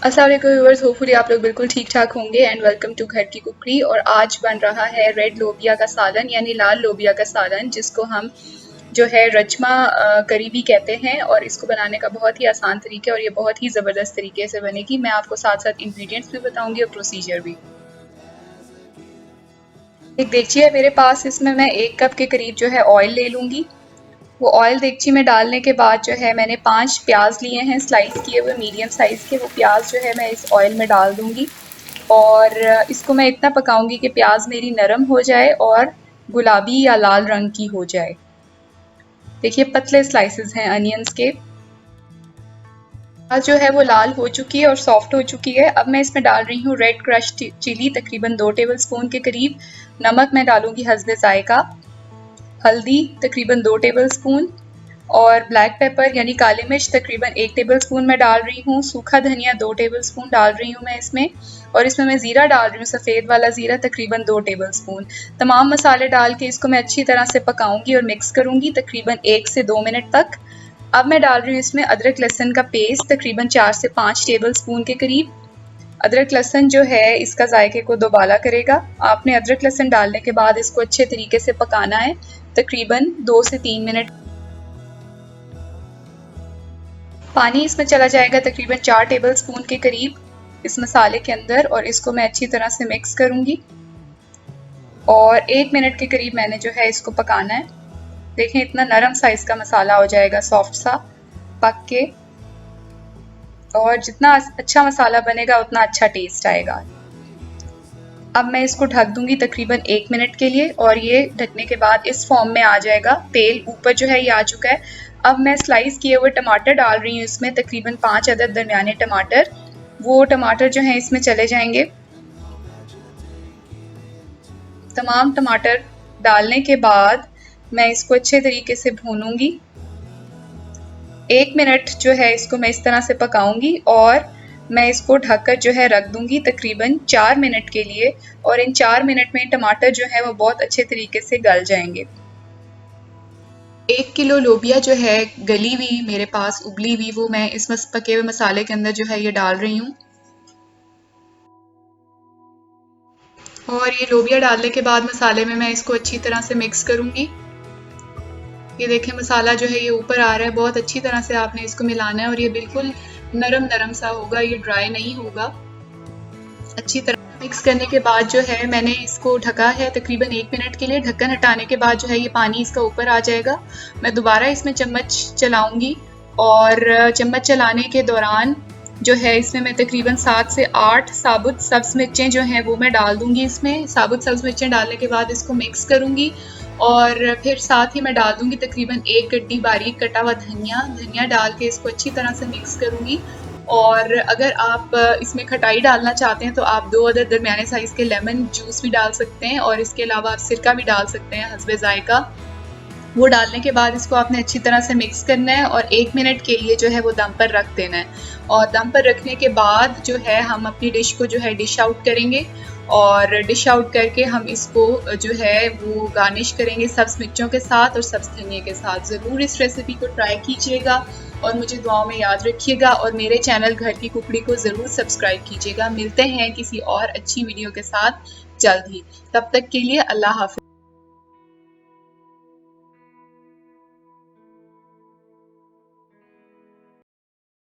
अस्सलाम वालेकुम viewers, hopefully आप लोग बिल्कुल ठीक ठाक होंगे एंड वेलकम टू घर की कुकरी। और आज बन रहा है रेड लोबिया का सालन यानी लाल लोबिया का सालन, जिसको हम जो है रजमा करी भी कहते हैं। और इसको बनाने का बहुत ही आसान तरीका है और ये बहुत ही ज़बरदस्त तरीके से बनेगी। मैं आपको साथ साथ इंग्रेडिएंट्स भी बताऊंगी और प्रोसीजर भी। एक देगची है मेरे पास, इसमें मैं 1 कप के करीब जो है ऑयल ले लूँगी। वो ऑयल देगची में डालने के बाद जो है मैंने 5 प्याज लिए हैं स्लाइस किए हुए मीडियम साइज़ के। वो प्याज जो है मैं इस ऑयल में डाल दूँगी और इसको मैं इतना पकाऊंगी कि प्याज मेरी नरम हो जाए और गुलाबी या लाल रंग की हो जाए। देखिए पतले स्लाइसेस हैं अनियंस के। प्याज जो है वो लाल हो चुकी है और सॉफ्ट हो चुकी है। अब मैं इसमें डाल रही हूँ रेड क्रश चिली तकरीबन 2 टेबलस्पून के करीब। नमक मैं डालूंगी हस्बे जायका। हल्दी तकरीबन 2 टेबलस्पून और ब्लैक पेपर यानी काली मिर्च तकरीबन 1 टेबलस्पून मैं डाल रही हूँ। सूखा धनिया 2 टेबलस्पून डाल रही हूँ मैं इसमें। और इसमें मैं ज़ीरा डाल रही हूँ, सफ़ेद वाला ज़ीरा तकरीबन 2 टेबलस्पून। तमाम मसाले डाल के इसको मैं अच्छी तरह से पकाऊंगी और मिक्स करूँगी तकरीबन 1 से 2 मिनट तक। अब मैं डाल रही हूँ इसमें अदरक लहसुन का पेस्ट तकरीबन 4 से 5 टेबलस्पून के करीब। अदरक लहसुन जो है इसका जायके को दोबाला करेगा। आपने अदरक लहसुन डालने के बाद इसको अच्छे तरीके से पकाना है तकरीबन 2 से 3 मिनट। पानी इसमें चला जाएगा तकरीबन 4 टेबलस्पून के करीब इस मसाले के अंदर और इसको मैं अच्छी तरह से मिक्स करूंगी और 1 मिनट के करीब मैंने जो है इसको पकाना है। देखें इतना नरम साइज का मसाला हो जाएगा, सॉफ्ट सा पक के। और जितना अच्छा मसाला बनेगा उतना अच्छा टेस्ट आएगा। अब मैं इसको ढक दूंगी तकरीबन 1 मिनट के लिए और ये ढकने के बाद इस फॉर्म में आ जाएगा। तेल ऊपर जो है ये आ चुका है। अब मैं स्लाइस किए हुए टमाटर डाल रही हूँ इसमें, तकरीबन 5 अदद दरमियाने टमाटर। वो टमाटर जो है इसमें चले जाएंगे। तमाम टमाटर डालने के बाद मैं इसको अच्छे तरीके से भूनूंगी। 1 मिनट जो है इसको मैं इस तरह से पकाऊंगी और मैं इसको ढककर जो है रख दूंगी तकरीबन 4 मिनट के लिए। और इन 4 मिनट में टमाटर जो है वो बहुत अच्छे तरीके से गल जाएंगे। 1 किलो लोबिया जो है गली हुई मेरे पास, उबली हुई, वो मैं इस पके हुए मसाले के अंदर जो है ये डाल रही हूँ। और ये लोबिया डालने के बाद मसाले में मैं इसको अच्छी तरह से मिक्स करूंगी। ये देखें मसाला जो है ये ऊपर आ रहा है। बहुत अच्छी तरह से आपने इसको मिलाना है और ये बिल्कुल नरम नरम सा होगा, ये ड्राई नहीं होगा। अच्छी तरह मिक्स करने के बाद जो है मैंने इसको ढका है तकरीबन 1 मिनट के लिए। ढक्कन हटाने के बाद जो है ये पानी इसका ऊपर आ जाएगा। मैं दोबारा इसमें चम्मच चलाऊंगी और चम्मच चलाने के दौरान जो है इसमें मैं तकरीबन 7 से 8 साबुत सब्ज़ मिर्चें जो हैं वो मैं डाल दूंगी इसमें। साबुत सब्ज़ मिर्चें डालने के बाद इसको मिक्स करूंगी और फिर साथ ही मैं डाल दूंगी तकरीबन 1 गड्डी बारीक कटा हुआ धनिया डाल के इसको अच्छी तरह से मिक्स करूंगी। और अगर आप इसमें खटाई डालना चाहते हैं तो आप 2 अदद दरमियाने साइज़ के लेमन जूस भी डाल सकते हैं और इसके अलावा आप सिरका भी डाल सकते हैं हस्बे जायका। वो डालने के बाद इसको आपने अच्छी तरह से मिक्स करना है और 1 मिनट के लिए जो है वो दम पर रख देना है। और दम पर रखने के बाद जो है हम अपनी डिश को जो है डिश आउट करेंगे और डिश आउट करके हम इसको जो है वो गार्निश करेंगे सब्ज़ मिर्चों के साथ और सब्ज़ धनिया के साथ। ज़रूर इस रेसिपी को ट्राई कीजिएगा और मुझे दुआओं में याद रखिएगा और मेरे चैनल घर की कुकड़ी को ज़रूर सब्सक्राइब कीजिएगा। मिलते हैं किसी और अच्छी वीडियो के साथ जल्द ही। तब तक के लिए अल्लाह हाफ़िज़।